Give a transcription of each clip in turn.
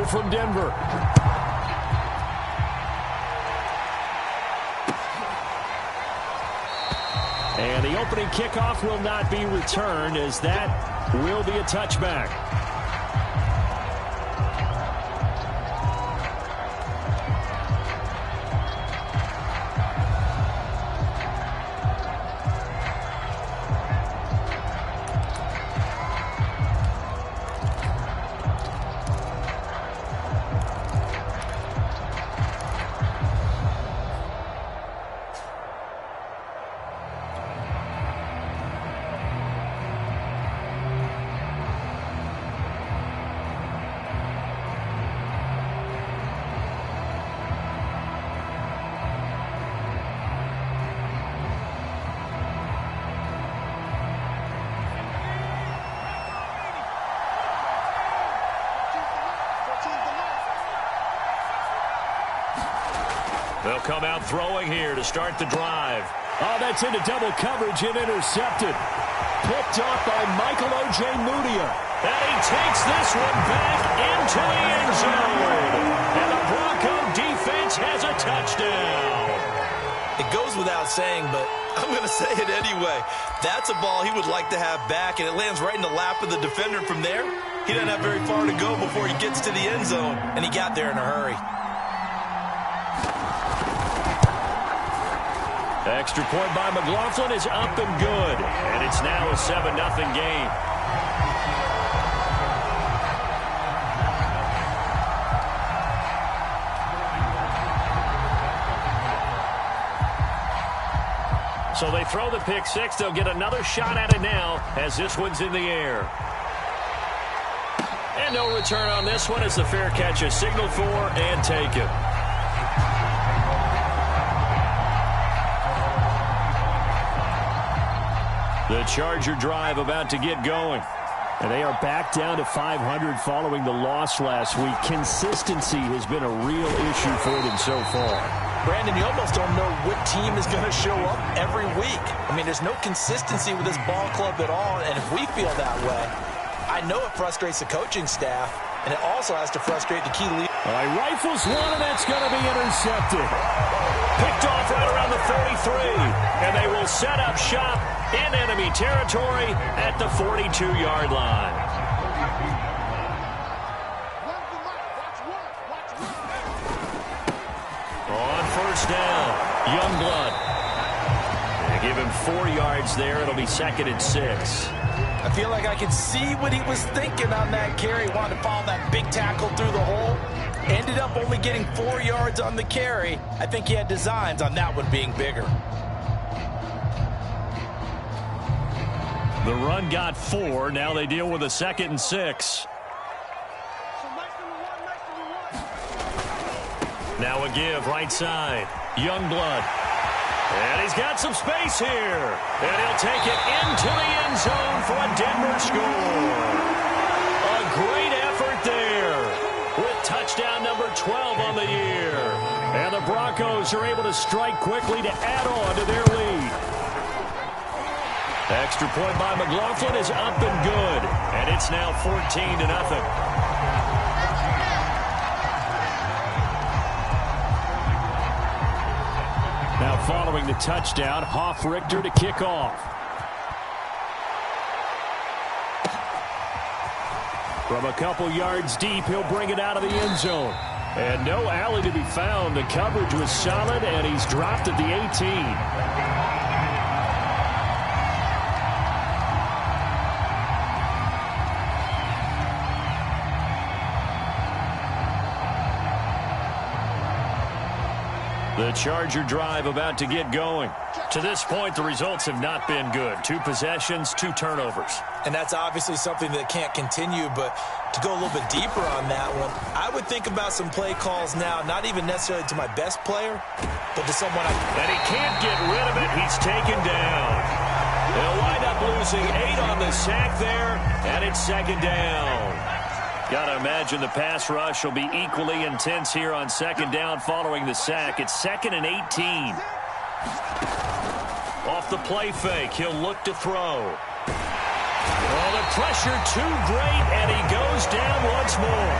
throw from Denver. And the opening kickoff will not be returned, as that will be a touchback. They'll come out throwing here to start the drive. Oh, that's into double coverage and intercepted. Picked off by Michael O.J. Mudia. And he takes this one back into the end zone. And the Bronco defense has a touchdown. It goes without saying, but I'm going to say it anyway. That's a ball he would like to have back, and it lands right in the lap of the defender from there. He doesn't have very far to go before he gets to the end zone, and he got there in a hurry. Extra point by McLaughlin is up and good. And it's now a 7-0 game. So they throw the pick six. They'll get another shot at it now as this one's in the air. And no return on this one as the fair catch is signaled for and taken. The Charger drive about to get going. And they are back down to 500 following the loss last week. Consistency has been a real issue for them so far. Brandon, you almost don't know what team is going to show up every week. I mean, there's no consistency with this ball club at all, and if we feel that way, I know it frustrates the coaching staff, and it also has to frustrate the key leader. All right, rifles one, and that's going to be intercepted. Picked off right around the 43, and they will set up shop in enemy territory at the 42-yard line. On first down, Youngblood. They give him 4 yards there. It'll be 2nd and 6. I feel like I can see what he was thinking on that carry. Wanted to follow that big tackle through the hole. Ended up only getting 4 yards on the carry. I think he had designs on that one being bigger. The run got 4. Now they deal with a 2nd and 6. Now a give right side. Youngblood. And he's got some space here. And he'll take it into the end zone for a Denver score. A great effort there with touchdown number 12 on the year. And the Broncos are able to strike quickly to add on to their lead. Extra point by McLaughlin is up and good. And it's now 14-0. Now following the touchdown, Hoff-Richter to kick off. From a couple yards deep, he'll bring it out of the end zone. And no alley to be found. The coverage was solid, and he's dropped at the 18. The Charger drive about to get going. To this point, the results have not been good. 2 possessions, 2 turnovers. And that's obviously something that can't continue, but to go a little bit deeper on that one, I would think about some play calls now, not even necessarily to my best player, but to someone And he can't get rid of it. He's taken down. They'll wind up losing 8 on the sack there, and it's 2nd down. Got to imagine the pass rush will be equally intense here on 2nd down following the sack. It's 2nd and 18. Off the play fake, he'll look to throw. Oh, the pressure too great, and he goes down once more.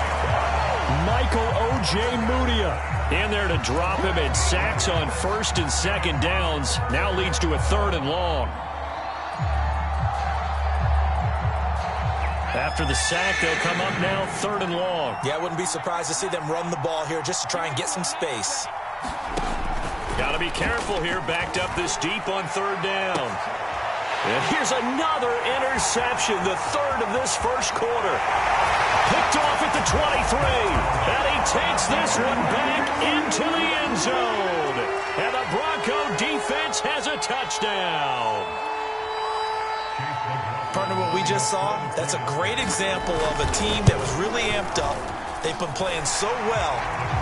Michael Ojemudia in there to drop him, and sacks on first and second downs. Now leads to a 3rd and long. After the sack, they'll come up now 3rd and long. Yeah, I wouldn't be surprised to see them run the ball here just to try and get some space. Got to be careful here, backed up this deep on 3rd down. And here's another interception, the 3rd of this first quarter. Picked off at the 23. And he takes this one back into the end zone. And the Bronco defense has a touchdown. Partner, what we just saw, that's a great example of a team that was really amped up. They've been playing so well,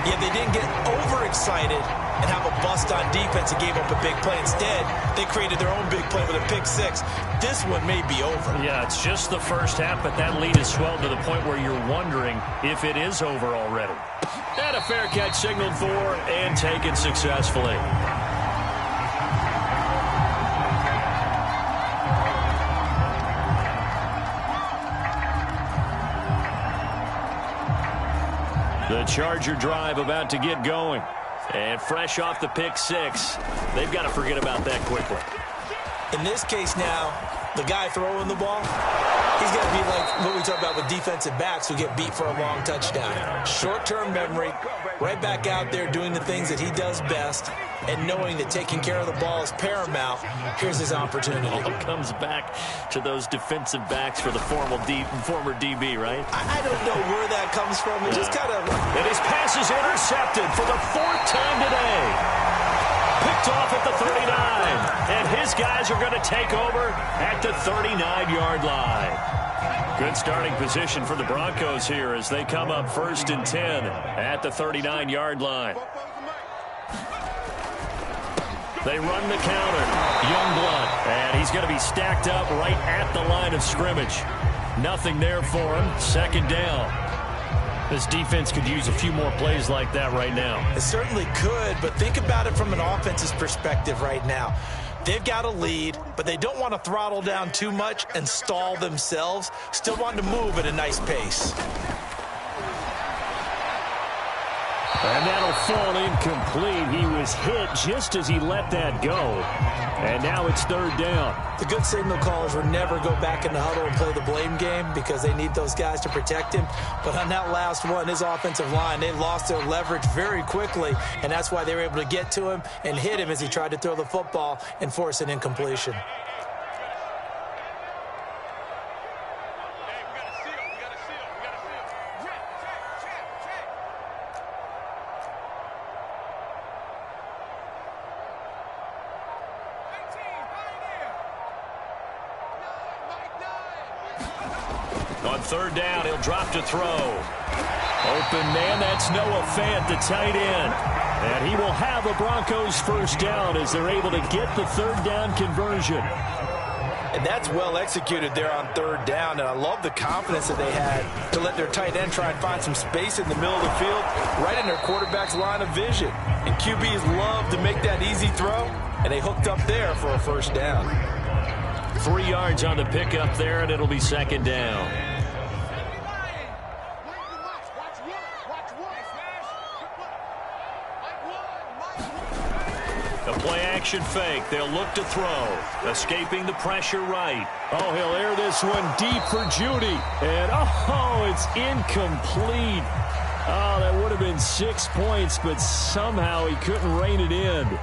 yet they didn't get overexcited and have a bust on defense and gave up a big play. Instead, they created their own big play with a pick six. This one may be over. Yeah, it's just the first half, but that lead has swelled to the point where you're wondering if it is over already. And a fair catch signaled for and taken successfully. The Charger drive about to get going. And fresh off the pick six, they've got to forget about that quickly. In this case now, the guy throwing the ball, he's got to be like what we talk about with defensive backs who get beat for a long touchdown. Short-term memory, right back out there doing the things that he does best, and knowing that taking care of the ball is paramount. Here's his opportunity. All comes back to those defensive backs for the former DB, right? I don't know where that comes from. It just kind of... And his pass is intercepted for the 4th time today. Picked off at the 39. And his guys are going to take over at the 39-yard line. Good starting position for the Broncos here as they come up 1st and 10 at the 39-yard line. They run the counter. Youngblood. And he's going to be stacked up right at the line of scrimmage. Nothing there for him. 2nd down. This defense could use a few more plays like that right now. It certainly could, but think about it from an offense's perspective right now. They've got a lead, but they don't want to throttle down too much and stall themselves. Still want to move at a nice pace. And that'll fall incomplete. He was hit just as he let that go. And now it's 3rd down. The good signal callers will never go back in the huddle and play the blame game because they need those guys to protect him. But on that last one, his offensive line, they lost their leverage very quickly, and that's why they were able to get to him and hit him as he tried to throw the football and force an incompletion. On 3rd down, he'll drop to throw. Open man, that's Noah Fant, the tight end. And he will have a Broncos 1st down as they're able to get the 3rd down conversion. And that's well executed there on 3rd down. And I love the confidence that they had to let their tight end try and find some space in the middle of the field, right in their quarterback's line of vision. And QBs love to make that easy throw, and they hooked up there for a 1st down. 3 yards on the pickup there, and it'll be 2nd down. A play-action fake. They'll look to throw. Escaping the pressure right. Oh, he'll air this one deep for Judy. And, oh, it's incomplete. Oh, that would have been 6 points, but somehow he couldn't rein it in.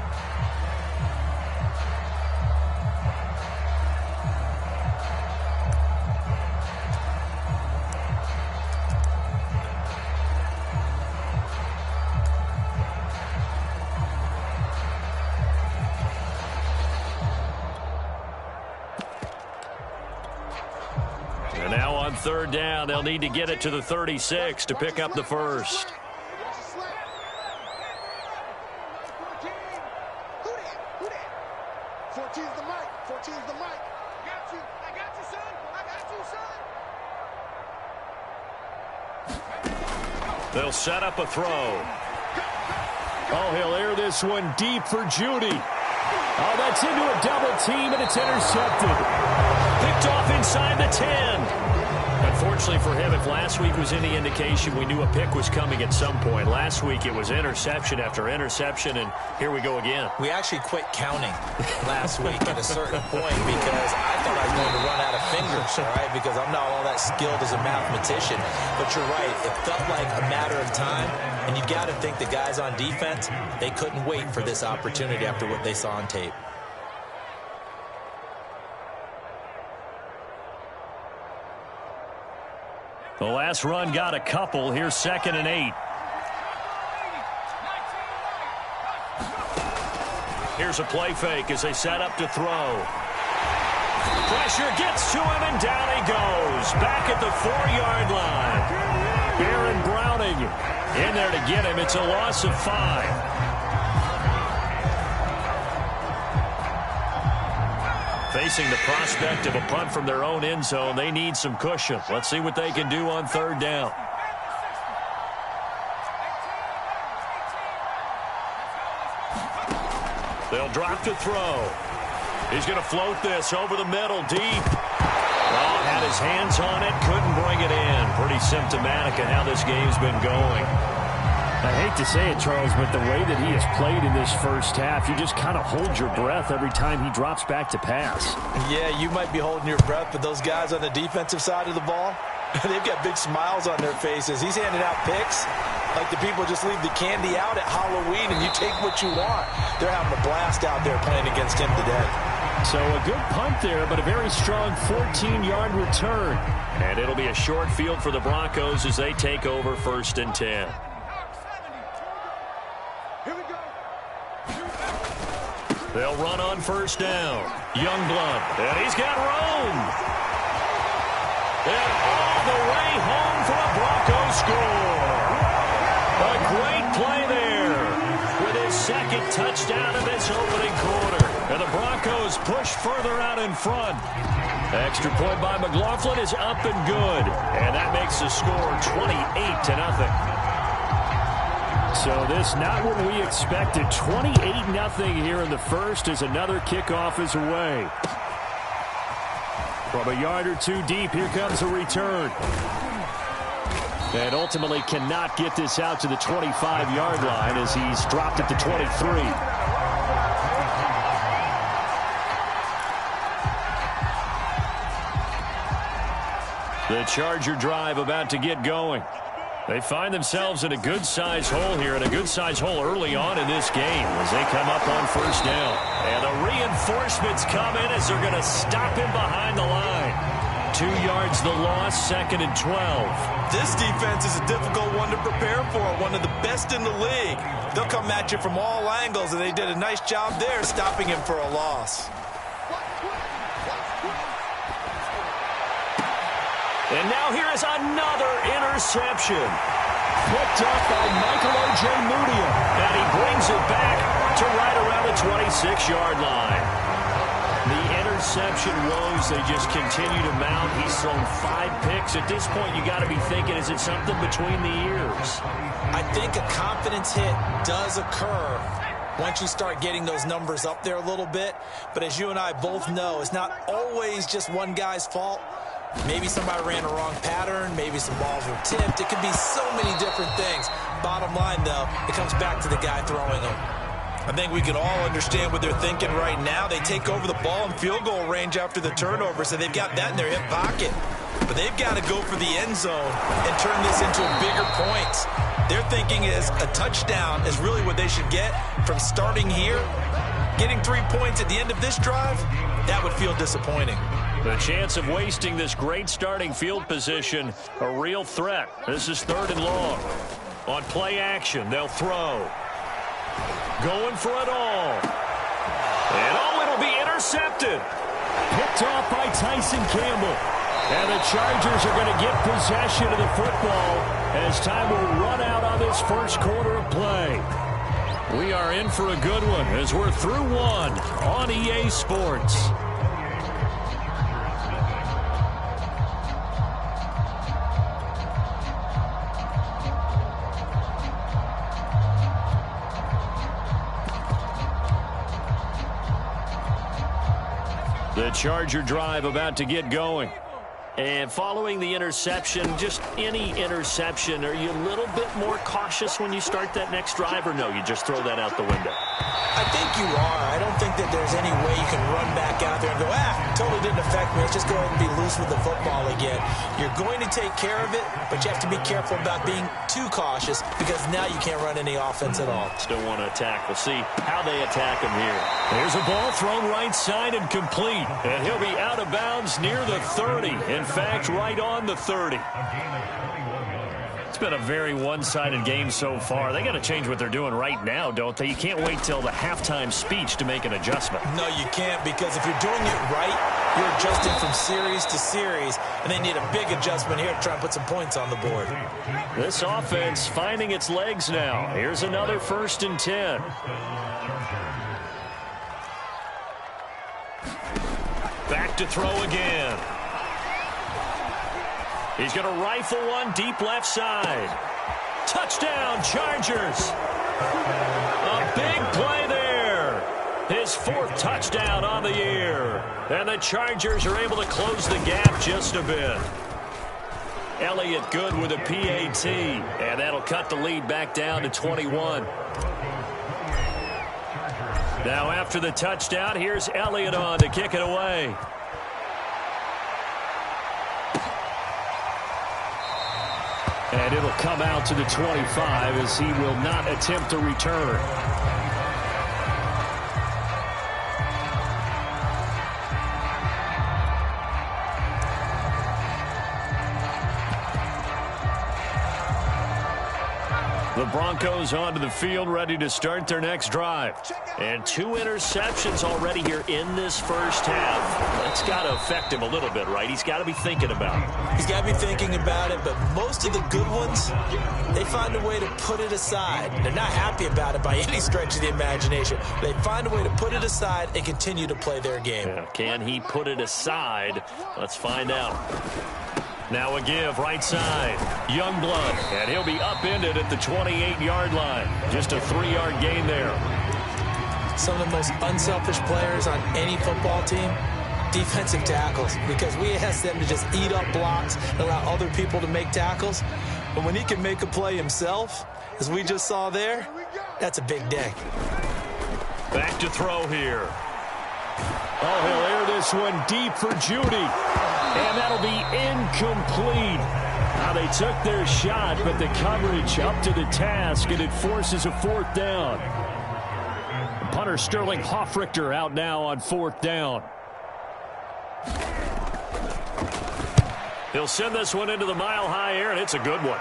And now on 3rd down, they'll need to get it to the 36 to pick up the 1st. They'll set up a throw. Oh, he'll air this one deep for Judy. Oh, that's into a double team, and it's intercepted. Picked off inside the 10. And Unfortunately for him, if last week was any indication, we knew a pick was coming at some point. Last week it was interception after interception, and here we go again. We actually quit counting last week at a certain point because I thought I was going to run out of fingers, all right, because I'm not all that skilled as a mathematician. But you're right. It felt like a matter of time, and you got to think the guys on defense, they couldn't wait for this opportunity after what they saw on tape. The last run got a couple. Here's 2nd and 8. Here's a play fake as they set up to throw. Pressure gets to him, and down he goes. Back at the 4-yard line. Baron Browning in there to get him. It's a loss of 5. Facing the prospect of a punt from their own end zone, they need some cushion. Let's see what they can do on 3rd down. They'll drop to throw. He's going to float this over the middle, deep. Oh, had his hands on it, couldn't bring it in. Pretty symptomatic of how this game's been going. I hate to say it, Charles, but the way that he has played in this first half, you just kind of hold your breath every time he drops back to pass. Yeah, you might be holding your breath, but those guys on the defensive side of the ball, they've got big smiles on their faces. He's handing out picks like the people just leave the candy out at Halloween and you take what you want. They're having a blast out there playing against him today. So a good punt there, but a very strong 14-yard return. And it'll be a short field for the Broncos as they take over 1st and 10. They'll run on 1st down. Youngblood, and he's got room. And all the way home for a Broncos score. A great play there with his 2nd touchdown of this opening quarter. And the Broncos push further out in front. Extra point by McLaughlin is up and good. And that makes the score 28-0. So this not what we expected. 28-0 here in the first as another kickoff is away. From a yard or two deep, here comes a return. And ultimately cannot get this out to the 25-yard line as he's dropped at the 23. The Charger drive about to get going. They find themselves in a good-sized hole here, and a good-sized hole early on in this game as they come up on 1st down. And the reinforcements come in as they're going to stop him behind the line. 2 yards the loss, 2nd and 12. This defense is a difficult one to prepare for, one of the best in the league. They'll come at you from all angles, and they did a nice job there stopping him for a loss. And now here is another interception. Picked up by Michael Ojemudia. And he brings it back to right around the 26-yard line. The interception woes, they just continue to mount. He's thrown 5 picks. At this point, you got to be thinking, is it something between the ears? I think a confidence hit does occur once you start getting those numbers up there a little bit. But as you and I both know, it's not always just one guy's fault. Maybe somebody ran a wrong pattern. Maybe some balls were tipped. It could be so many different things. Bottom line, though, it comes back to the guy throwing them. I think we can all understand what they're thinking right now. They take over the ball in field goal range after the turnover, so they've got that in their hip pocket. But they've got to go for the end zone and turn this into a bigger points. Their thinking is a touchdown is really what they should get from starting here. Getting 3 points at the end of this drive, that would feel disappointing. The chance of wasting this great starting field position, a real threat. This is 3rd and long. On play action, they'll throw. Going for it all. And it'll be intercepted. Picked off by Tyson Campbell. And the Chargers are going to get possession of the football as time will run out on this first quarter of play. We are in for a good one as we're through one on EA Sports. The Charger drive about to get going. And following the interception, just any interception, are you a little bit more cautious when you start that next drive, or no, you just throw that out the window? I think you are. I don't think that there's any way you can run back out there and go, totally didn't affect me. Let's just go ahead and be loose with the football again. You're going to take care of it, but you have to be careful about being too cautious because now you can't run any offense at all. Still want to attack. We'll see how they attack him here. There's a ball thrown right side and complete. And he'll be out of bounds near the 30. In fact, right on the 30. It's been a very one-sided game so far. They got to change what they're doing right now, don't they? You can't wait till the halftime speech to make an adjustment. No, you can't, because if you're doing it right, you're adjusting from series to series, and they need a big adjustment here to try and put some points on the board. This offense finding its legs now. Here's another 1st and 10. Back to throw again. He's going to rifle one deep left side. Touchdown, Chargers. A big play there. His 4th touchdown on the year. And the Chargers are able to close the gap just a bit. Elliott good with a PAT. And that'll cut the lead back down to 21. Now after the touchdown, here's Elliott on to kick it away. And it'll come out to the 25 as he will not attempt to return. The Broncos onto the field, ready to start their next drive. And 2 interceptions already here in this first half. That's got to affect him a little bit, right? He's got to be thinking about it. He's got to be thinking about it, but most of the good ones, they find a way to put it aside. They're not happy about it by any stretch of the imagination. They find a way to put it aside and continue to play their game. Yeah, can he put it aside? Let's find out. Now a give, right side. Youngblood, and he'll be upended at the 28-yard line. Just a 3-yard gain there. Some of the most unselfish players on any football team, defensive tackles, because we ask them to just eat up blocks and allow other people to make tackles. But when he can make a play himself, as we just saw there, that's a big day. Back to throw here. Oh, he'll air this one deep for Judy. And that'll be incomplete. Now they took their shot, but the coverage up to the task, and it forces a 4th down. Punter Sterling Hoffrichter out now on 4th down. He'll send this one into the mile-high air, and it's a good one.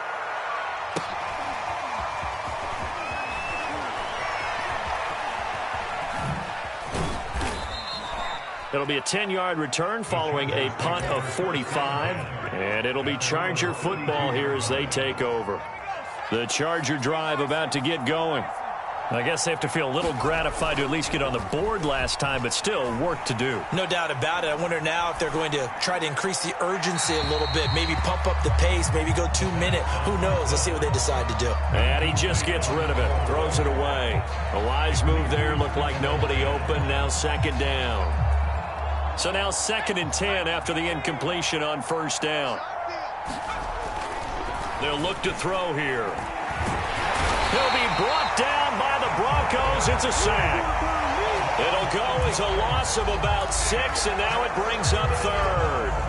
It'll be a 10-yard return following a punt of 45. And it'll be Charger football here as they take over. The Charger drive about to get going. I guess they have to feel a little gratified to at least get on the board last time, but still work to do. No doubt about it. I wonder now if they're going to try to increase the urgency a little bit, maybe pump up the pace, maybe go 2-minute. Who knows? Let's see what they decide to do. And he just gets rid of it, throws it away. A wise move there, looked like nobody open, now 2nd down. So now 2nd and 10 after the incompletion on 1st down. They'll look to throw here. He'll be brought down by the Broncos. It's a sack. It'll go as a loss of about 6, and now it brings up 3rd.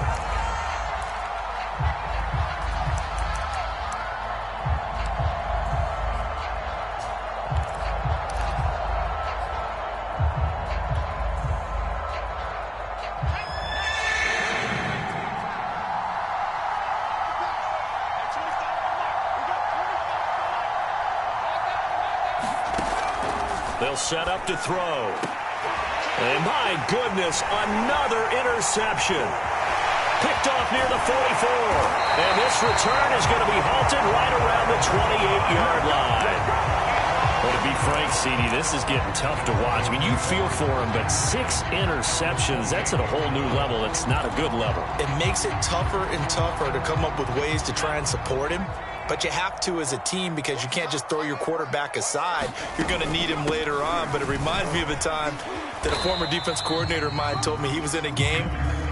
They'll set up to throw. And my goodness, another interception. Picked off near the 44. And this return is going to be halted right around the 28-yard line. Well, to be frank, CD, this is getting tough to watch. I mean, you feel for him, but 6 interceptions, that's at a whole new level. It's not a good level. It makes it tougher and tougher to come up with ways to try and support him. But you have to as a team because you can't just throw your quarterback aside. You're going to need him later on. But it reminds me of a time that a former defense coordinator of mine told me he was in a game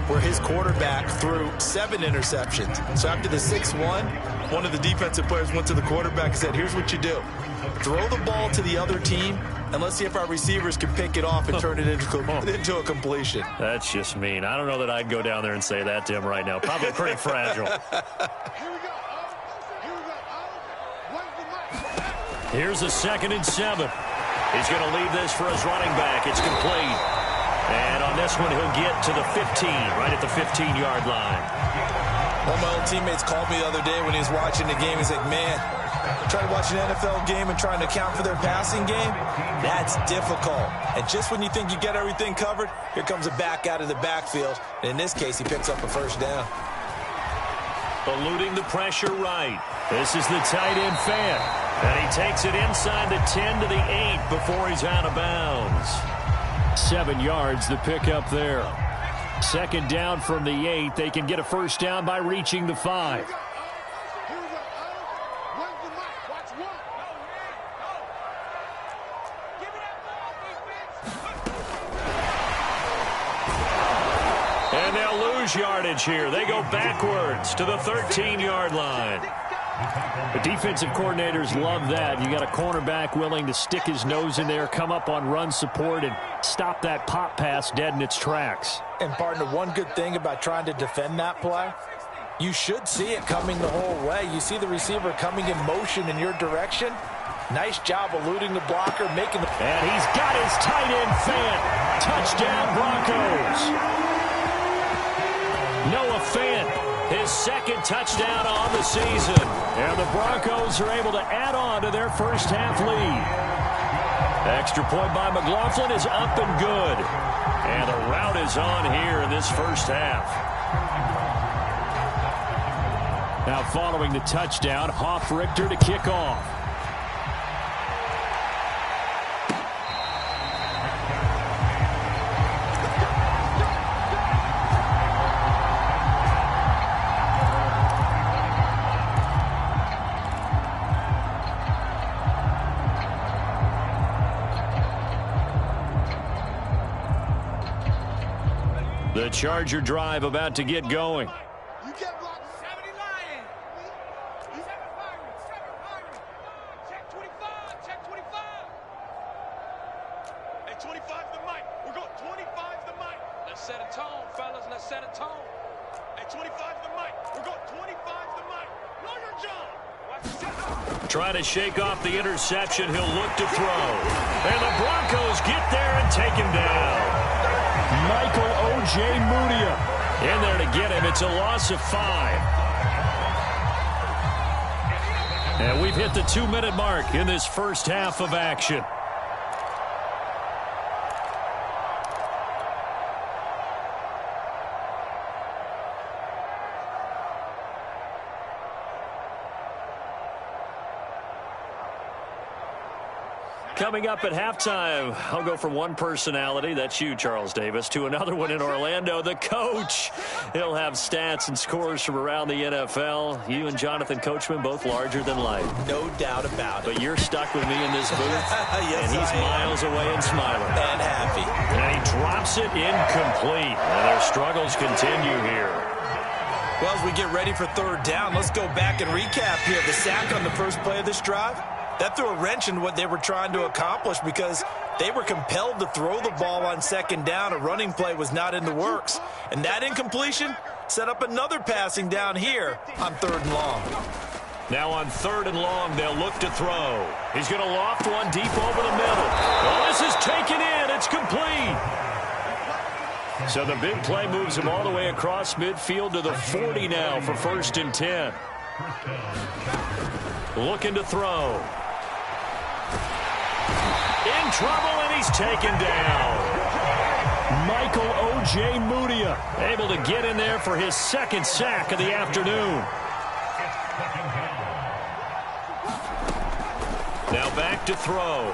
where his quarterback threw 7 interceptions. So after the 6-1, one of the defensive players went to the quarterback and said, here's what you do. Throw the ball to the other team, and let's see if our receivers can pick it off and turn it into a completion. That's just mean. I don't know that I'd go down there and say that to him right now. Probably pretty fragile. Here's a 2nd and 7. He's going to leave this for his running back. It's complete. And on this one, he'll get to the 15, right at the 15-yard line. One of my old teammates called me the other day when he was watching the game. He's like, man, trying to watch an NFL game and trying to account for their passing game, that's difficult. And just when you think you get everything covered, here comes a back out of the backfield. And in this case, he picks up a first down. Eluding the pressure right. This is the tight end fan. And he takes it inside the 10 to the 8 before he's out of bounds. 7 yards, the pickup there. 2nd down from the 8. They can get a first down by reaching the 5. And they'll lose yardage here. They go backwards to the 13-yard line. The defensive coordinators love that. You got a cornerback willing to stick his nose in there, come up on run support, and stop that pop pass dead in its tracks. And, partner, one good thing about trying to defend that play, you should see it coming the whole way. You see the receiver coming in motion in your direction. Nice job eluding the blocker, making the... And he's got his tight end fan. Touchdown, Broncos. Noah Fant, his 2nd touchdown on the season. And the Broncos are able to add on to their first half lead. Extra point by McLaughlin is up and good. And the route is on here in this first half. Now following the touchdown, Hoff Richter to kick off. The Charger drive about to get going. You get blocked. 70 Lion. He's ever firing. Check 25. Check 25. Hey, 25's the mic. We're going 25's the mic. Let's set a tone, fellas. Let's set a tone. Hey, 25's the mic. We're going 25's the mic. Know your job. Trying to shake off the interception. He'll look to throw. And the Broncos get there and take him down. Michael O.J. Mudia in there to get him. It's a loss of 5. And we've hit the 2-minute mark in this first half of action. Coming up at halftime, I'll go from one personality, that's you, Charles Davis, to another one in Orlando, the coach. He'll have stats and scores from around the NFL. You and Jonathan Coachman, both larger than life. No doubt about it. But you're stuck with me in this booth, yes, and he's miles away and smiling. And happy. And he drops it incomplete. And their struggles continue here. Well, as we get ready for 3rd down, let's go back and recap here. The sack on the first play of this drive. That threw a wrench in what they were trying to accomplish because they were compelled to throw the ball on 2nd down. A running play was not in the works. And that incompletion set up another passing down here on 3rd and long. Now on 3rd and long, they'll look to throw. He's going to loft one deep over the middle. Oh, this is taken in. It's complete. So the big play moves him all the way across midfield to the 40 now for 1st and 10. Looking to throw. In trouble, and he's taken down. Michael O.J. Mudia able to get in there for his 2nd sack of the afternoon. Now back to throw.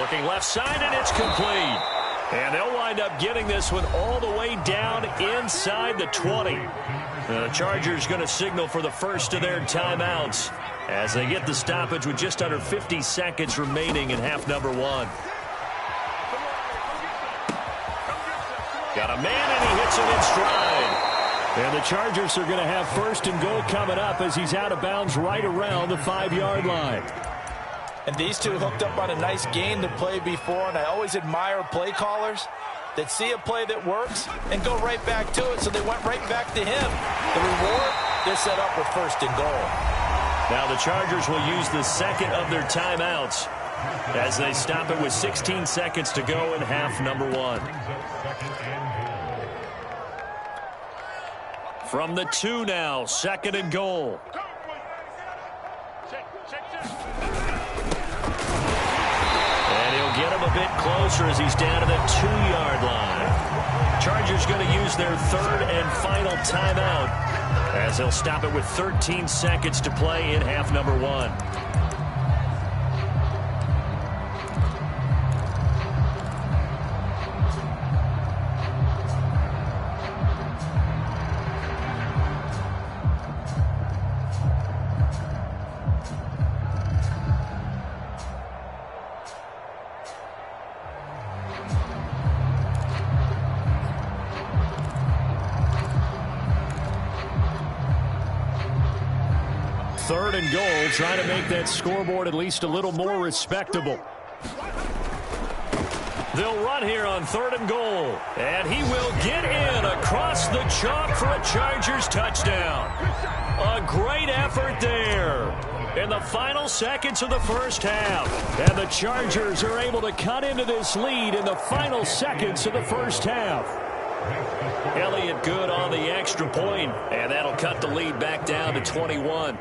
Looking left side, and it's complete. And they'll wind up getting this one all the way down inside the 20. The Chargers going to signal for the first of their timeouts as they get the stoppage with just under 50 seconds remaining in half number 1. Got a man, and he hits it in stride. And the Chargers are going to have first and goal coming up as he's out of bounds right around the 5-yard line. And these two hooked up on a nice game to play before, and I always admire play callers that see a play that works and go right back to it, so they went right back to him. The reward, they're set up with first and goal. Now the Chargers will use the second of their timeouts as they stop it with 16 seconds to go in half number 1. From the 2 now, second and goal. And he'll get him a bit closer as he's down to the 2-yard line. Chargers going to use their third and final timeout as they'll stop it with 13 seconds to play in half number 1. Third and goal, trying to make that scoreboard at least a little more respectable. They'll run here on third and goal. And he will get in across the chalk for a Chargers touchdown. A great effort there in the final seconds of the first half. And the Chargers are able to cut into this lead in the final seconds of the first half. Elliott good on the extra point, and that'll cut the lead back down to 21.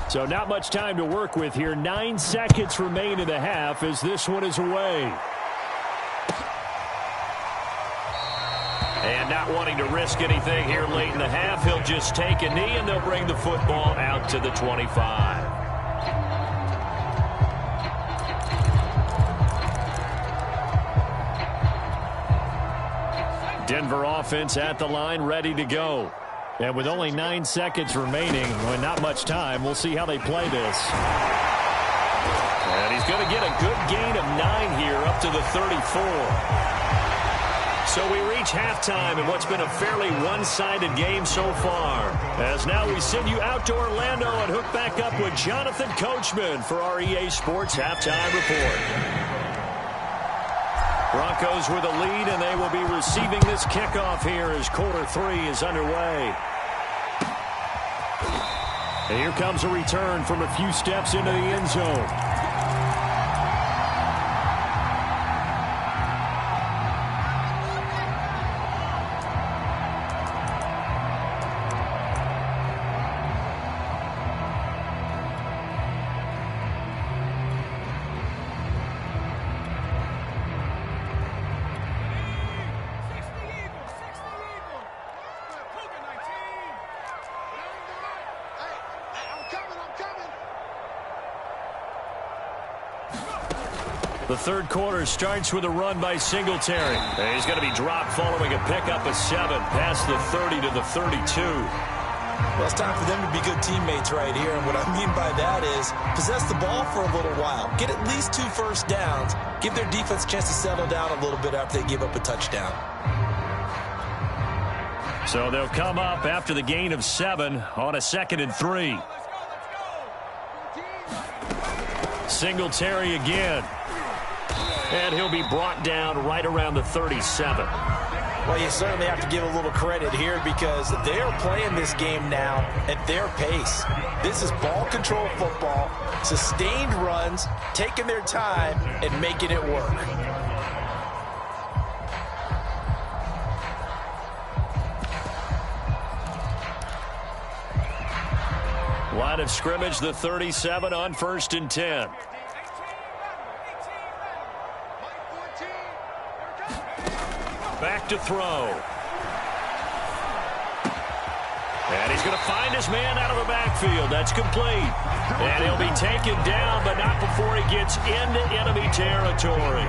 So not much time to work with here. 9 seconds remain in the half as this one is away. And not wanting to risk anything here late in the half, he'll just take a knee and they'll bring the football out to the 25. Denver offense at the line, ready to go. And with only 9 seconds remaining, and not much time, we'll see how they play this. And he's going to get a good gain of 9 here up to the 34. So we reach halftime in what's been a fairly one-sided game so far. As now we send you out to Orlando and hook back up with Jonathan Coachman for our EA Sports Halftime Report. Broncos with a lead, and they will be receiving this kickoff here as quarter 3 is underway. And here comes a return from a few steps into the end zone. The third quarter starts with a run by Singletary. And he's going to be dropped following a pickup of 7 past the 30 to the 32. Well, it's time for them to be good teammates right here. And what I mean by that is possess the ball for a little while. Get at least 2 first downs. Give their defense a chance to settle down a little bit after they give up a touchdown. So they'll come up after the gain of 7 on a 2nd and 3. Singletary again. And he'll be brought down right around the 37. Well, you certainly have to give a little credit here because they are playing this game now at their pace. This is ball control football, sustained runs, taking their time, and making it work. Line of scrimmage, the 37 on 1st and 10. Back to throw. And he's going to find his man out of the backfield. That's complete. And he'll be taken down, but not before he gets into enemy territory.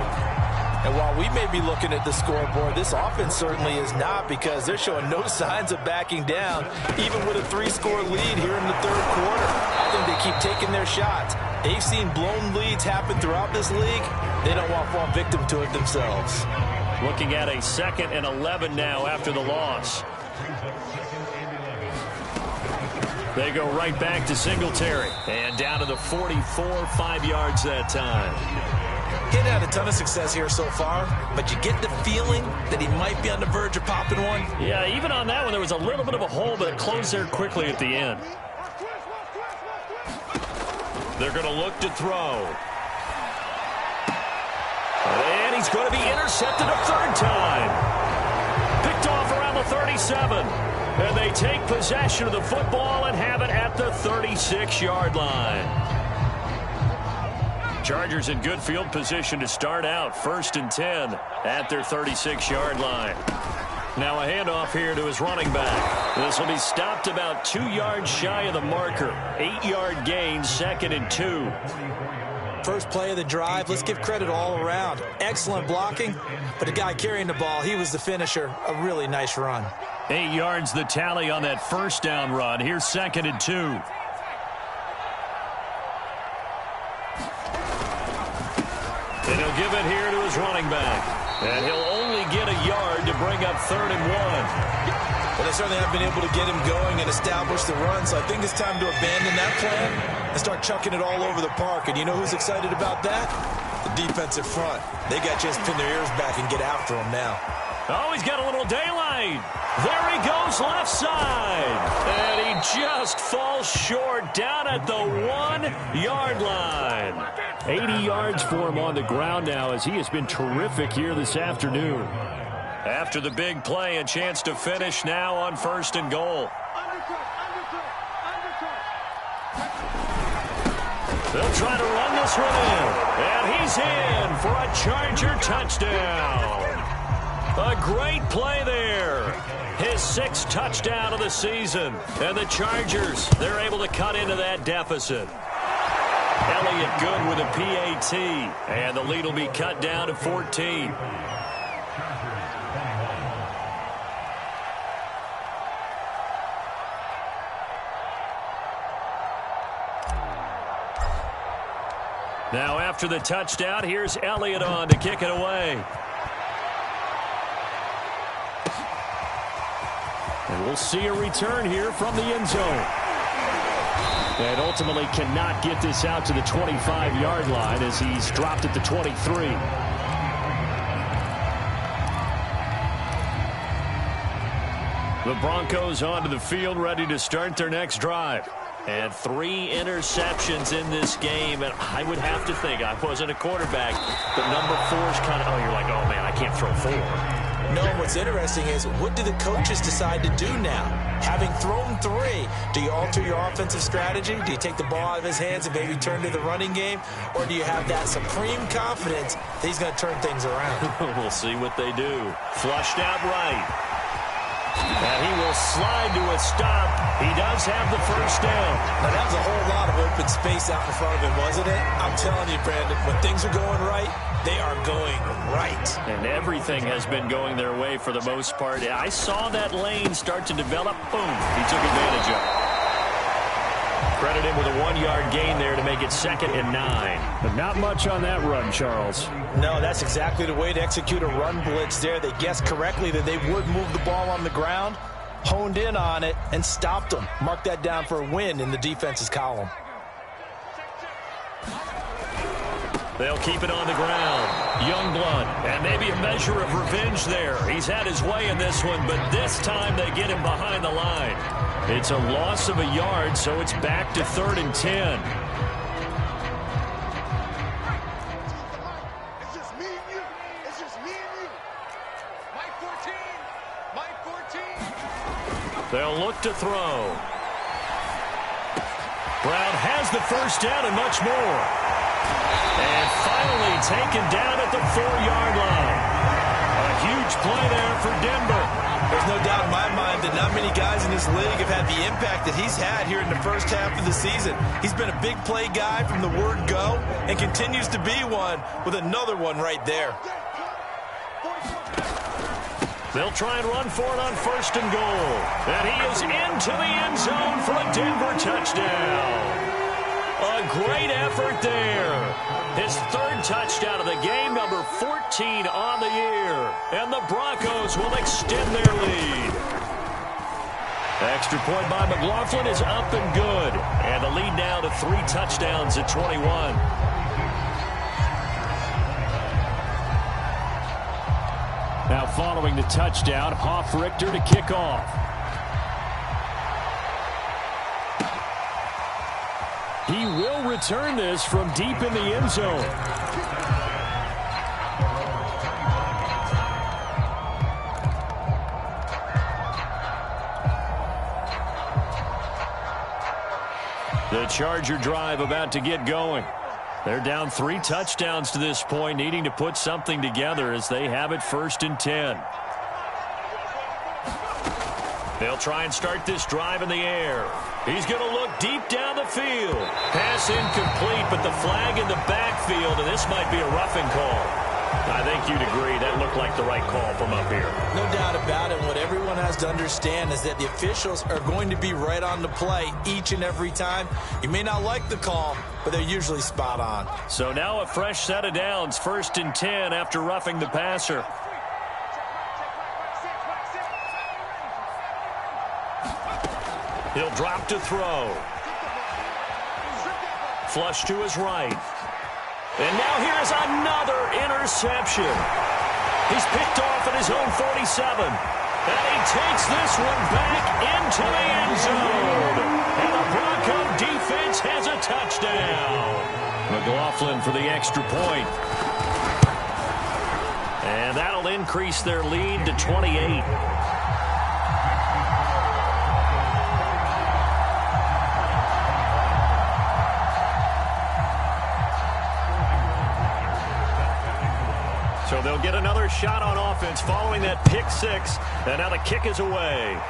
And while we may be looking at the scoreboard, this offense certainly is not, because they're showing no signs of backing down, even with a 3-score lead here in the third quarter. I think they keep taking their shots. They've seen blown leads happen throughout this league. They don't want to fall victim to it themselves. Looking at a 2nd and 11 now after the loss. They go right back to Singletary. And down to the 44, 5 yards that time. He had a ton of success here so far, but you get the feeling that he might be on the verge of popping one. Yeah, even on that one, there was a little bit of a hole, but it closed there quickly at the end. They're going to look to throw. And he's going to be intercepted a 3rd time. Picked off around the 37. And they take possession of the football and have it at the 36-yard line. Chargers in good field position to start out. 1st and 10 at their 36-yard line. Now a handoff here to his running back. This will be stopped about 2 yards shy of the marker. 8-yard gain, 2nd and 2. First play of the drive, let's give credit all around. Excellent blocking, but the guy carrying the ball, he was the finisher. A really nice run. 8 yards the tally on that 1st down run. Here's 2nd and 2. And he'll give it here to his running back. And he'll only get a yard to bring up 3rd and 1. Well, they certainly have been able to get him going and establish the run, so I think it's time to abandon that plan and start chucking it all over the park. And you know who's excited about that? The defensive front. They got a chance to pin their ears back and get after him now. Oh, he's got a little daylight. There he goes left side. And he just falls short down at the 1-yard line. 80 yards for him on the ground now, as he has been terrific here this afternoon. After the big play, a chance to finish now on 1st and goal. They'll try to run this one in. And he's in for a Charger touchdown. A great play there. His 6th touchdown of the season. And the Chargers, they're able to cut into that deficit. Elliott good with a PAT. And the lead will be cut down to 14. Now after the touchdown, here's Elliott on to kick it away. And we'll see a return here from the end zone. And ultimately cannot get this out to the 25-yard line as he's dropped at the 23. The Broncos onto the field, ready to start their next drive. And 3 interceptions in this game, and I would have to think, I wasn't a quarterback, but number 4 is kind of, oh, you're like, oh, man, I can't throw 4. No, what's interesting is, what do the coaches decide to do now? Having thrown 3, do you alter your offensive strategy? Do you take the ball out of his hands and maybe turn to the running game? Or do you have that supreme confidence that he's going to turn things around? We'll see what they do. Flushed out right. And he will slide to a stop. He does have the 1st down. Now, that was a whole lot of open space out in front of him, wasn't it? I'm telling you, Brandon, when things are going right, they are going right. And everything has been going their way for the most part. I saw that lane start to develop. Boom. He took advantage of it. Credit him with a 1-yard gain there to make it 2nd and 9. But not much on that run, Charles. No, that's exactly the way to execute a run blitz there. They guessed correctly that they would move the ball on the ground, honed in on it, and stopped them. Mark that down for a win in the defense's column. They'll keep it on the ground. Youngblood, and maybe a measure of revenge there. He's had his way in this one, but this time they get him behind the line. It's a loss of a yard, so it's back to 3rd and 10. It's just me and you. It's just me and you. Mike 14. Mike 14. They'll look to throw. Brown has the 1st down and much more. And finally taken down at the 4-yard line. A huge play there for Denver. There's no doubt in my mind that not many guys in this league have had the impact that he's had here in the first half of the season. He's been a big play guy from the word go and continues to be one with another one right there. They'll try and run for it on 1st and goal. And he is into the end zone for a Denver touchdown. A great effort there. His 3rd touchdown of the game, number 14 on the year. And the Broncos will extend their lead. Extra point by McLaughlin is up and good. And the lead now to 3 touchdowns at 21. Now following the touchdown, Hoff-Richter to kick off. He will return this from deep in the end zone. The Charger drive about to get going. They're down 3 touchdowns to this point, needing to put something together as they have it 1st and 10. They'll try and start this drive in the air. He's going to look deep down the field. Pass incomplete, but the flag in the backfield, and this might be a roughing call. I think you'd agree that looked like the right call from up here. No doubt about it. What everyone has to understand is that the officials are going to be right on the play each and every time. You may not like the call, but they're usually spot on. So now a fresh set of downs, 1st and 10 after roughing the passer. He'll drop to throw. Flush to his right. And now here's another interception. He's picked off at his own 47. And he takes this one back into the end zone. And the Bronco defense has a touchdown. McLaughlin for the extra point. And that'll increase their lead to 28. So they'll get another shot on offense following that pick 6. And now the kick is away.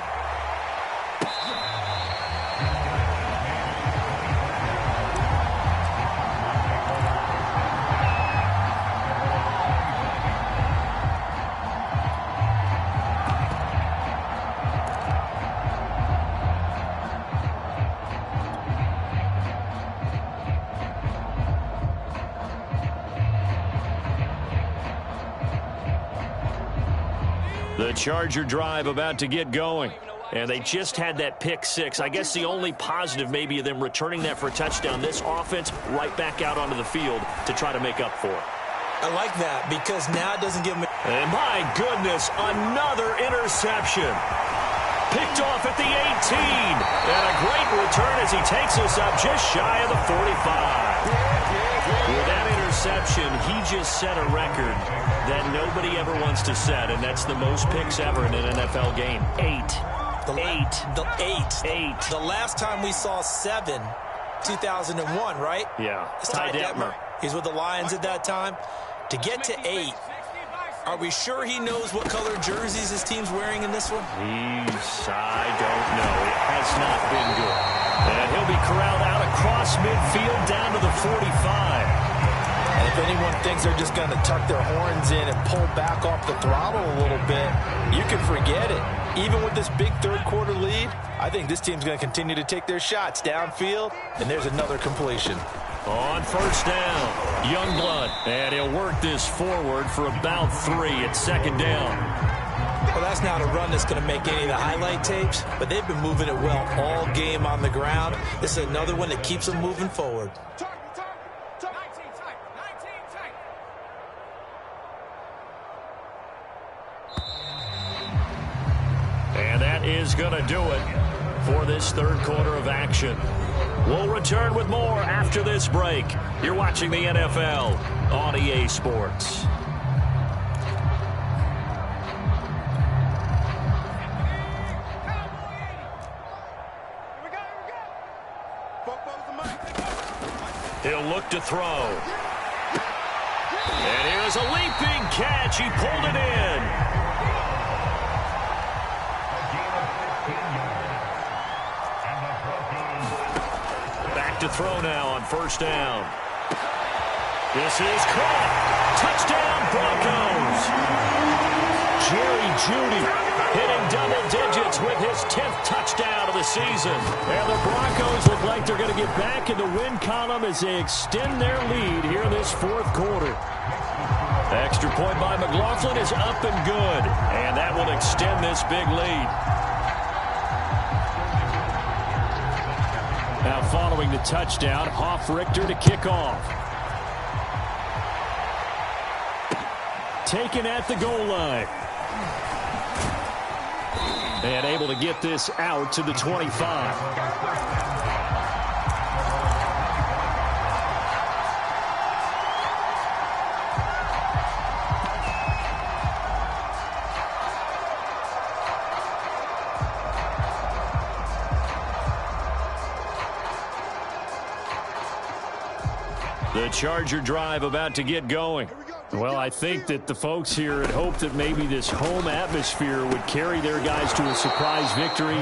The Charger drive about to get going. And they just had that pick 6. I guess the only positive maybe of them returning that for a touchdown. This offense right back out onto the field to try to make up for it. I like that because now it doesn't give them... And my goodness, another interception. Picked off at the 18. And a great return as he takes us up just shy of the 45. With that interception, he just set a record that nobody ever wants to set, and that's the most picks ever in an NFL game. 8. The last time we saw 7, 2001, right? Yeah. It's Ty Detmer. He's with the Lions at that time. To get to 8, are we sure he knows what color jerseys his team's wearing in this one? I don't know. It has not been good. And he'll be corralled out across midfield down to the 45. And if anyone thinks they're just going to tuck their horns in and pull back off the throttle a little bit, you can forget it. Even with this big third-quarter lead, I think this team's going to continue to take their shots downfield, and there's another completion. On 1st down, Youngblood, and he'll work this forward for about 3 at 2nd down. Well, that's not a run that's going to make any of the highlight tapes, but they've been moving it well all game on the ground. This is another one that keeps them moving forward. And that is going to do it for this 3rd quarter of action. We'll return with more after this break. You're watching the NFL on EA Sports. He'll look to throw. And here's a leaping catch. He pulled it in. Back to throw now on 1st down. This is caught. Touchdown, Broncos. Jerry Jeudy hitting double digits with his 10th touchdown of the season. And the Broncos look like they're going to get back in the win column as they extend their lead here in this fourth quarter. Extra point by McLaughlin is up and good. And that will extend this big lead. Now following the touchdown, Hoff-Richter to kick off. Taken at the goal line. And able to get this out to the 25. The Charger drive about to get going. Well, I think that the folks here had hoped that maybe this home atmosphere would carry their guys to a surprise victory,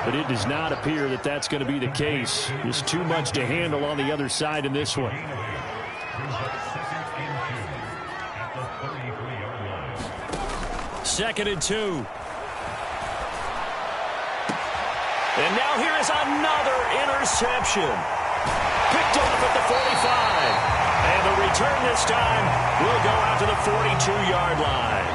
but it does not appear that that's going to be the case. Just too much to handle on the other side in this one. Second and 2. And now here is another interception. Picked off at the 45. And the return this time will go out to the 42-yard line.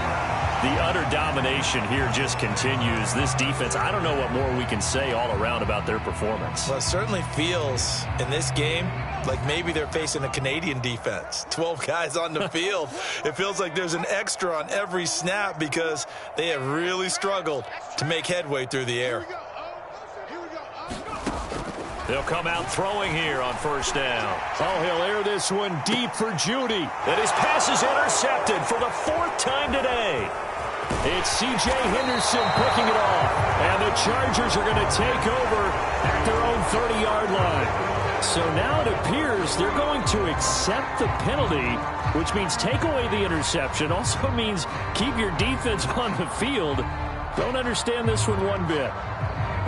The utter domination here just continues. This defense, I don't know what more we can say all around about their performance. Well, it certainly feels in this game like maybe they're facing a Canadian defense. 12 guys on the field. It feels like there's an extra on every snap because they have really struggled to make headway through the air. They'll come out throwing here on first down. Oh, he'll air this one deep for Jeudy. And his pass is intercepted for the 4th time today. It's C.J. Henderson picking it off. And the Chargers are going to take over at their own 30-yard line. So now it appears they're going to accept the penalty, which means take away the interception. Also means keep your defense on the field. Don't understand this one bit.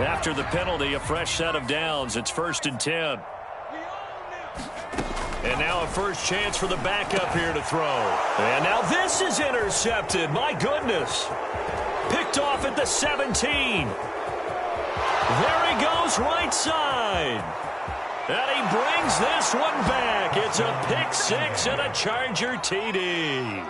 After the penalty, a fresh set of downs. It's 1st and 10. And now a first chance for the backup here to throw. And now this is intercepted. My goodness. Picked off at the 17. There he goes right side. And he brings this one back. It's a pick 6 and a Charger TD.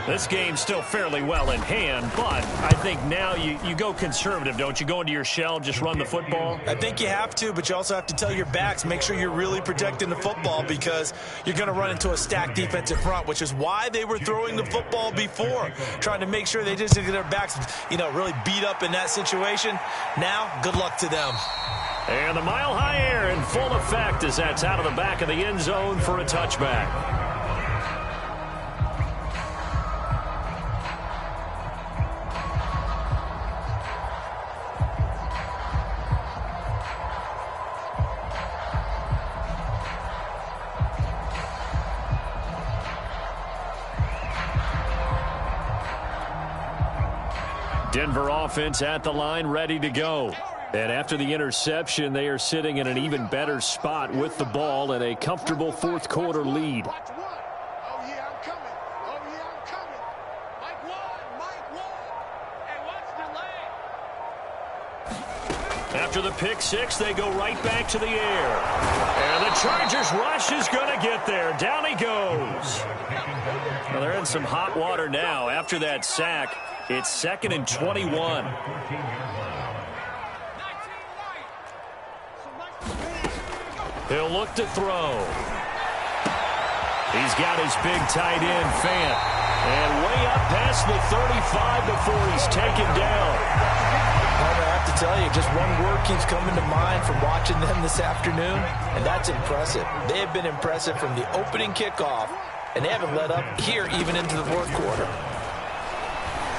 This game's still fairly well in hand, but I think now you go conservative, don't you? Go into your shell, just run the football? I think you have to, but you also have to tell your backs, make sure you're really protecting the football because you're going to run into a stacked defensive front, which is why they were throwing the football before, trying to make sure they just get their backs, really beat up in that situation. Now, good luck to them. And the mile-high air in full effect as that's out of the back of the end zone for a touchback. Denver offense at the line, ready to go. And after the interception, they are sitting in an even better spot with the ball and a comfortable fourth quarter lead. After the pick 6, they go right back to the air. And the Chargers rush is going to get there. Down he goes. Well, they're in some hot water now. After that sack, it's 2nd and 21. He'll look to throw. He's got his big tight end, Fant. And way up past the 35 before he's taken down. I have to tell you, just one word keeps coming to mind from watching them this afternoon, and that's impressive. They have been impressive from the opening kickoff, and they haven't let up here even into the fourth quarter.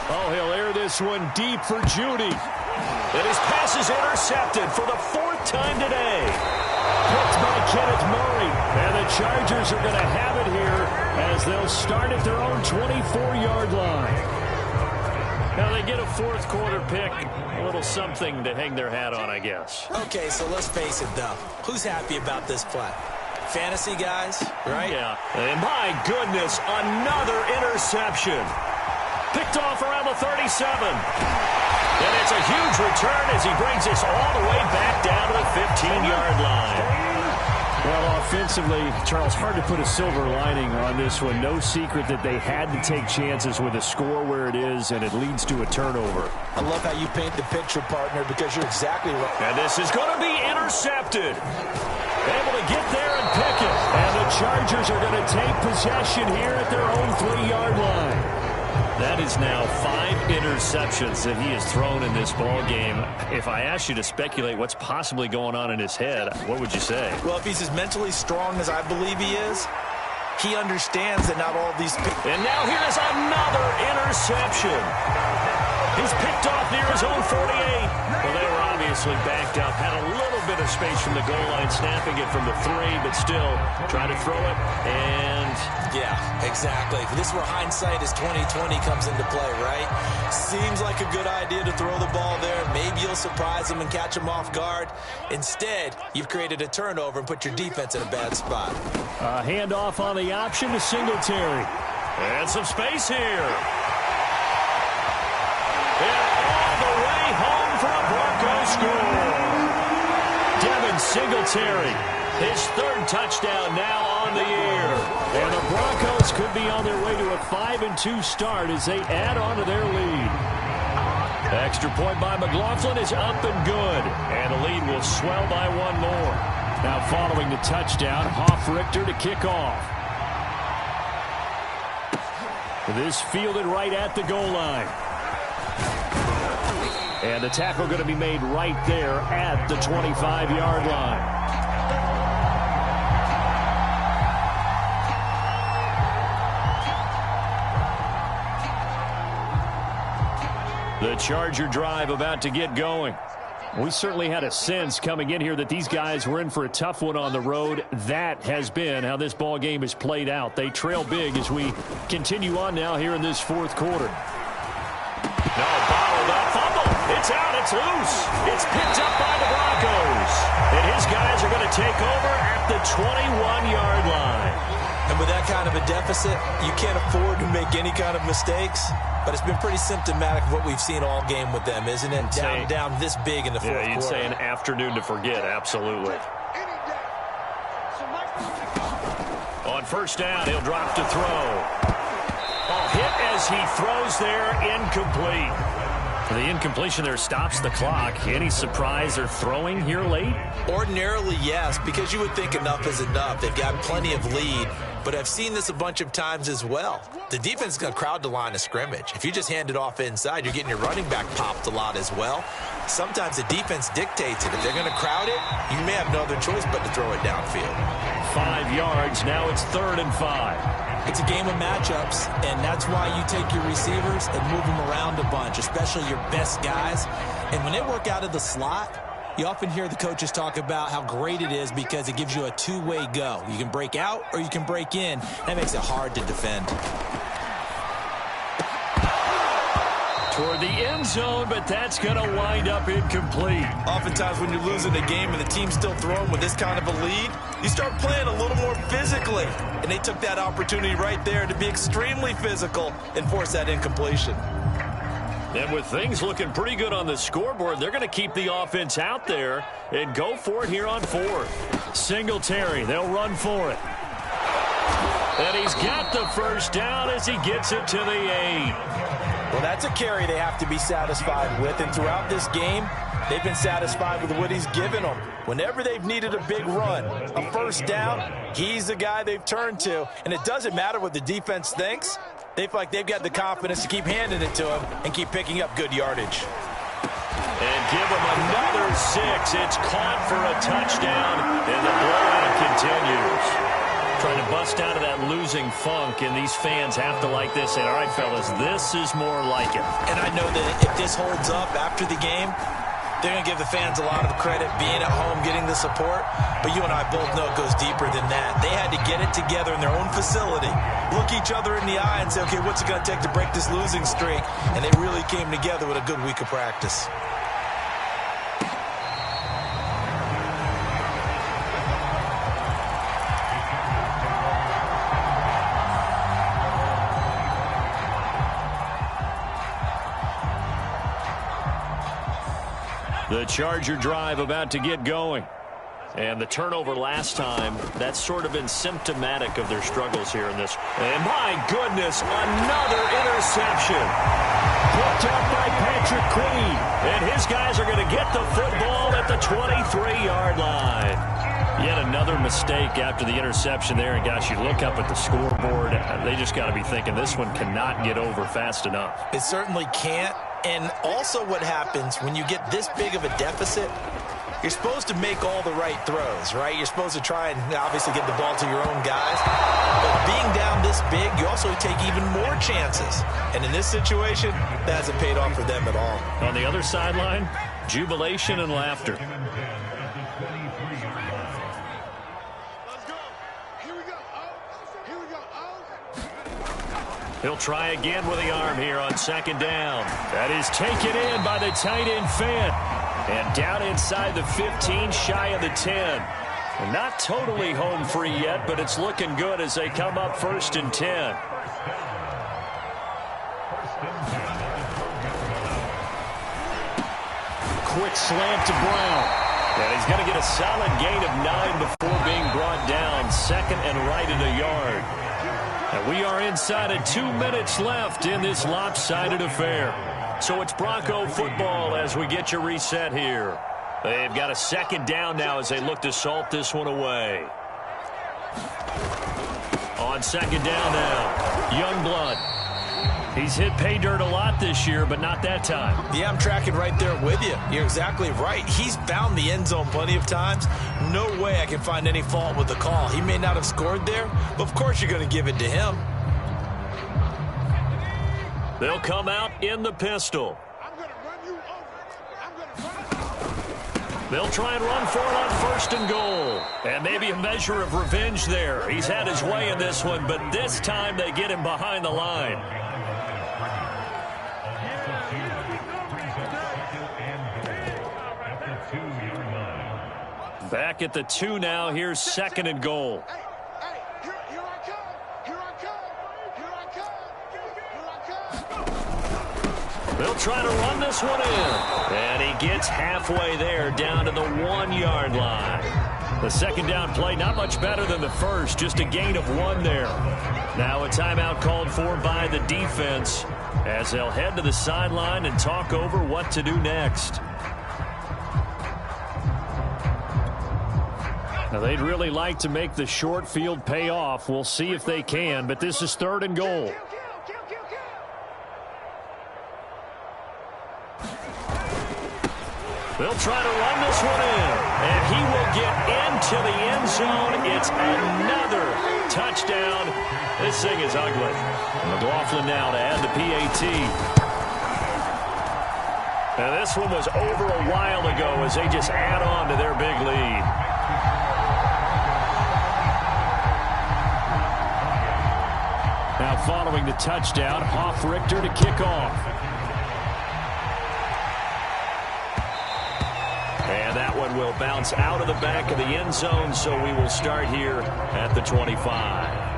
Oh, he'll air this one deep for Jeudy. And his pass is intercepted for the 4th time today. Picked by Kenneth Murray. And the Chargers are going to have it here as they'll start at their own 24-yard line. Now they get a fourth quarter pick. A little something to hang their hat on, I guess. Okay, so let's face it, though. Who's happy about this play? fantasy guys, right? Yeah. And my goodness, another interception. Picked off around the 37. And it's a huge return as he brings us all the way back down to the 15-yard line. Well, offensively, Charles, hard to put a silver lining on this one. No secret that they had to take chances with a score where it is, and it leads to a turnover. I love how you paint the picture, partner, because you're exactly right. And this is going to be intercepted. Able to get there and pick it. And the Chargers are going to take possession here at their own 3-yard line. That is now 5 interceptions that he has thrown in this ball game. If I asked you to speculate what's possibly going on in his head, what would you say? Well, if he's as mentally strong as I believe he is, he understands that not all these people... And now here is another interception. He's picked off near his own 48. Well, they were obviously backed up, had a little bit of space from the goal line, snapping it from the 3, but still trying to throw it, and... Yeah, exactly. This is where hindsight is 20/20 comes into play, right? Seems like a good idea to throw the ball there. Maybe you'll surprise them and catch them off guard. Instead, you've created a turnover and put your defense in a bad spot. Handoff on the option to Singletary. And some space here. And all the way home for a Broncos score. Devin Singletary, his 3rd touchdown now on the year. And the Broncos could be on their way to a 5-2 start as they add on to their lead. Extra point by McLaughlin is up and good. And the lead will swell by 1 more. Now following the touchdown, Hoff-Richter to kick off. This fielded right at the goal line. And the tackle going to be made right there at the 25-yard line. The Charger drive about to get going. We certainly had a sense coming in here that these guys were in for a tough one on the road. That has been how this ball game has played out. They trail big as we continue on now here in this 4th quarter. No, bottled up, fumble. It's out, it's loose. It's picked up by the Broncos. And his guys are going to take over at the 21-yard line. And with that kind of a deficit, you can't afford to make any kind of mistakes. But it's been pretty symptomatic of what we've seen all game with them, isn't it? Down this big in the 4th quarter. Yeah, you'd say an afternoon to forget, absolutely. On 1st down, he'll drop to throw. Hit as he throws there, incomplete. The incompletion there stops the clock. Any surprise they're throwing here late? Ordinarily, yes, because you would think enough is enough. They've got plenty of lead, but I've seen this a bunch of times as well. The defense is going to crowd the line of scrimmage. If you just hand it off inside, you're getting your running back popped a lot as well. Sometimes the defense dictates it. If they're going to crowd it, you may have no other choice but to throw it downfield. 5 yards, now it's 3rd and 5. It's a game of matchups, and that's why you take your receivers and move them around a bunch, especially your best guys. And when they work out of the slot, you often hear the coaches talk about how great it is because it gives you a two-way go. You can break out or you can break in. That makes it hard to defend. Toward the end zone, but that's going to wind up incomplete. Oftentimes when you're losing a game and the team's still throwing with this kind of a lead, you start playing a little more physically. And they took that opportunity right there to be extremely physical and force that incompletion. And with things looking pretty good on the scoreboard, they're going to keep the offense out there and go for it here on 4th. Singletary, they'll run for it. And he's got the 1st down as he gets it to the 8. Well, that's a carry they have to be satisfied with, and throughout this game, they've been satisfied with what he's given them. Whenever they've needed a big run, a 1st down, he's the guy they've turned to, and it doesn't matter what the defense thinks. They feel like they've got the confidence to keep handing it to him and keep picking up good yardage. And give him another 6. It's caught for a touchdown, and the blowout continues. Trying to bust out of that losing funk, and these fans have to like this. And all right, fellas, this is more like it. And I know that if this holds up after the game, they're going to give the fans a lot of credit being at home, getting the support. But you and I both know it goes deeper than that. They had to get it together in their own facility, look each other in the eye and say, okay, what's it going to take to break this losing streak? And they really came together with a good week of practice. The Charger drive about to get going. And the turnover last time, that's sort of been symptomatic of their struggles here in this. And my goodness, another interception. Picked up by Patrick Queen. And his guys are going to get the football at the 23-yard line. Yet another mistake after the interception there. And gosh, you look up at the scoreboard, they just got to be thinking this one cannot get over fast enough. It certainly can't. And also what happens when you get this big of a deficit, you're supposed to make all the right throws, right? You're supposed to try and obviously get the ball to your own guys. But being down this big, you also take even more chances. And in this situation, that hasn't paid off for them at all. On the other sideline, jubilation and laughter. He'll try again with the arm here on second down. That is taken in by the tight end Fant. And down inside the 15, shy of the 10. And not totally home free yet, but it's looking good as they come up 1st and 10. Quick slant to Brown. And he's going to get a solid gain of 9 before being brought down. 2nd and right at a yard. And we are inside of 2 minutes left in this lopsided affair. So it's Bronco football as we get your reset here. They've got a 2nd down now as they look to salt this one away. On 2nd down now, Youngblood. He's hit pay dirt a lot this year, but not that time. Yeah, I'm tracking right there with you. You're exactly right. He's found the end zone plenty of times. No way I can find any fault with the call. He may not have scored there, but of course you're going to give it to him. They'll come out in the pistol. They'll try and run for it on 1st and goal. And maybe a measure of revenge there. He's had his way in this one, but this time they get him behind the line. Back at the 2 now. Here's 2nd and goal. They'll try to run this one in. And he gets halfway there down to the 1-yard line. The 2nd down play not much better than the first. Just a gain of 1 there. Now a timeout called for by the defense as they'll head to the sideline and talk over what to do next. Now, they'd really like to make the short field pay off. We'll see if they can, but this is 3rd and goal. They'll try to run this one in, and he will get into the end zone. It's another touchdown. This thing is ugly. McLaughlin now to add the PAT. And this one was over a while ago as they just add on to their big lead. Now following the touchdown, Hoff-Richter to kick off. And that one will bounce out of the back of the end zone, so we will start here at the 25.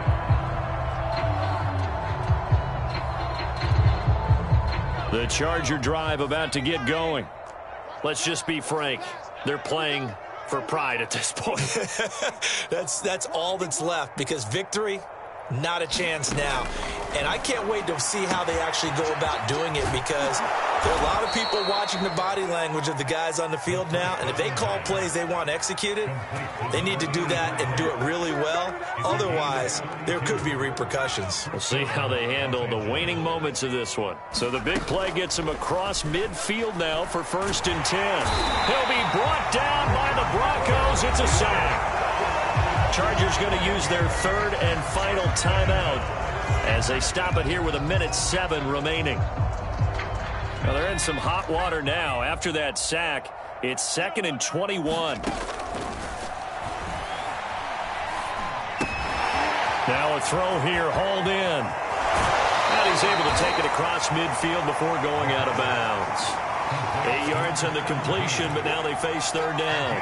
The Charger drive about to get going. Let's just be frank. They're playing for pride at this point. That's all that's left, because victory, not a chance now. And I can't wait to see how they actually go about doing it, because there are a lot of people watching the body language of the guys on the field now, and if they call plays they want executed, they need to do that and do it really well. Otherwise, there could be repercussions. We'll see how they handle the waning moments of this one. So the big play gets him across midfield now for 1st and 10. He'll be brought down by the Broncos. It's a sack. Chargers going to use their 3rd and final timeout as they stop it here with 1:07 remaining. Well, they're in some hot water now. After that sack, it's 2nd and 21. Now a throw here, hauled in. And he's able to take it across midfield before going out of bounds. 8 yards on the completion, but now they face 3rd down.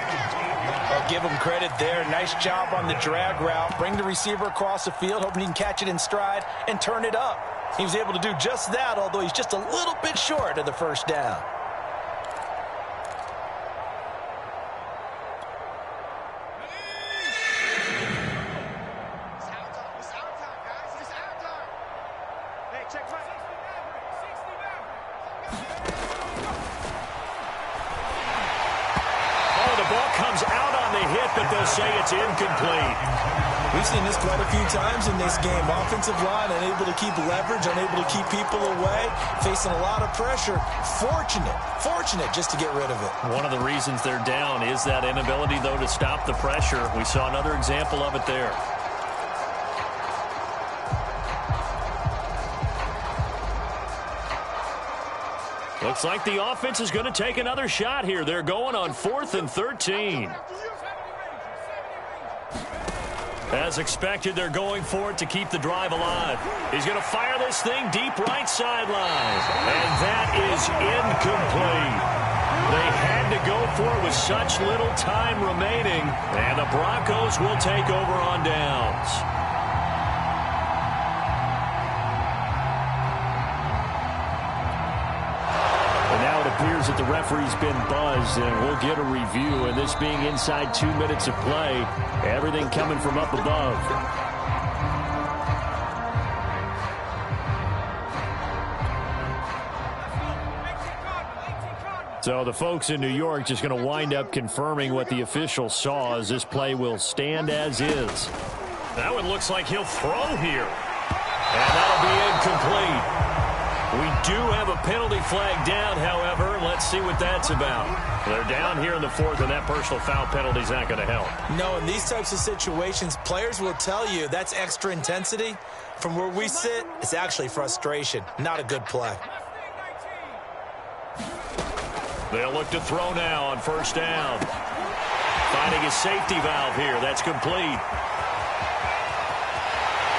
I'll give him credit there. Nice job on the drag route. Bring the receiver across the field, hoping he can catch it in stride and turn it up. He was able to do just that, although he's just a little bit short of the 1st down. Oh, the ball comes out on the hit, but they'll say it's incomplete. We've seen this quite a few times in this game. Offensive line unable to keep leverage, unable to keep people away, facing a lot of pressure. Fortunate just to get rid of it. One of the reasons they're down is that inability, though, to stop the pressure. We saw another example of it there. Looks like the offense is going to take another shot here. They're going on 4th and 13. As expected, they're going for it to keep the drive alive. He's going to fire this thing deep right sideline. And that is incomplete. They had to go for it with such little time remaining. And the Broncos will take over on downs. Appears that the referee's been buzzed, and we'll get a review. And this being inside 2 minutes of play, everything coming from up above. So the folks in New York just going to wind up confirming what the official saw, as this play will stand as is. That one looks like he'll throw here. And that'll be incomplete. We do have a penalty flag down, however. Let's see what that's about. They're down here in the 4th, and that personal foul penalty is not going to help. No, in these types of situations, players will tell you that's extra intensity. From where we sit, it's actually frustration. Not a good play. They'll look to throw now on 1st down. Finding a safety valve here. That's complete.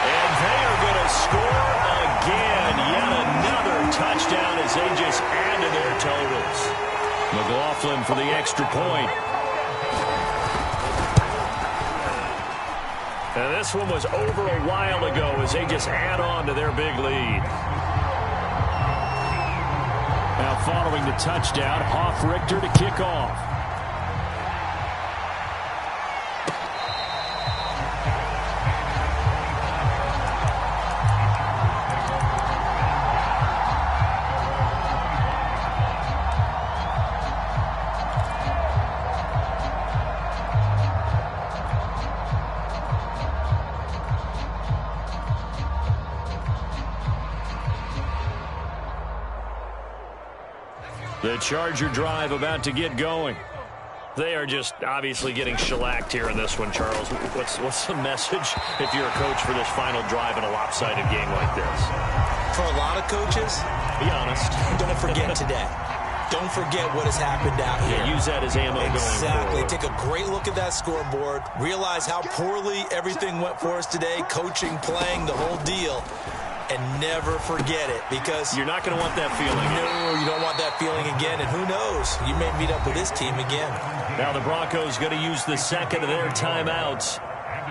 And they are going to score again. Yet another touchdown as they just add to their totals. McLaughlin for the extra point. And this one was over a while ago as they just add on to their big lead. Now following the touchdown, Hoff-Richter to kick off. The Charger drive about to get going. They are just obviously getting shellacked here in this one, Charles. What's the message if you're a coach for this final drive in a lopsided game like this? For a lot of coaches, be honest. Don't forget today. Don't forget what has happened out here. Yeah, use that as ammo going forward. Exactly. Take a great look at that scoreboard. Realize how poorly everything went for us today. Coaching, playing, the whole deal. And never forget it, because you're not going to want that feeling. No, you don't want that feeling again. And who knows? You may meet up with this team again. Now the Broncos going to use the second of their timeouts.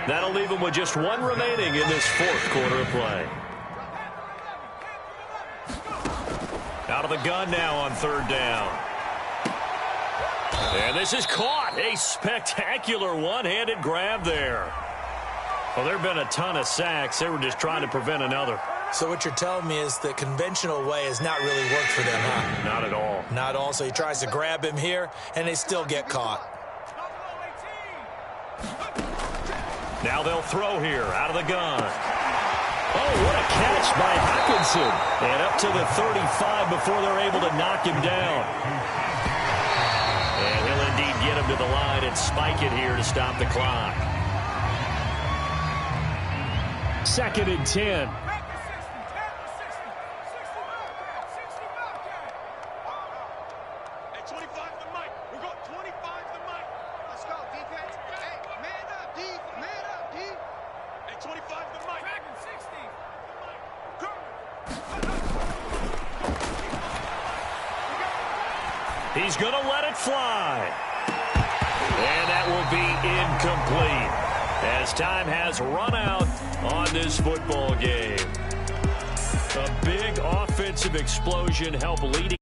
That'll leave them with just one remaining in this 4th quarter of play. Out of the gun now on 3rd down. And this is caught. A spectacular one-handed grab there. Well, there have been a ton of sacks. They were just trying to prevent another. So what you're telling me is the conventional way has not really worked for them, huh? Not at all. Not at all. So he tries to grab him here, and they still get caught. Now they'll throw here out of the gun. Oh, what a catch by Hockenson. And up to the 35 before they're able to knock him down. And he'll indeed get him to the line and spike it here to stop the clock. 2nd and 10. He's going to let it fly. And that will be incomplete, as time has run out on this football game. A big offensive explosion helped leading.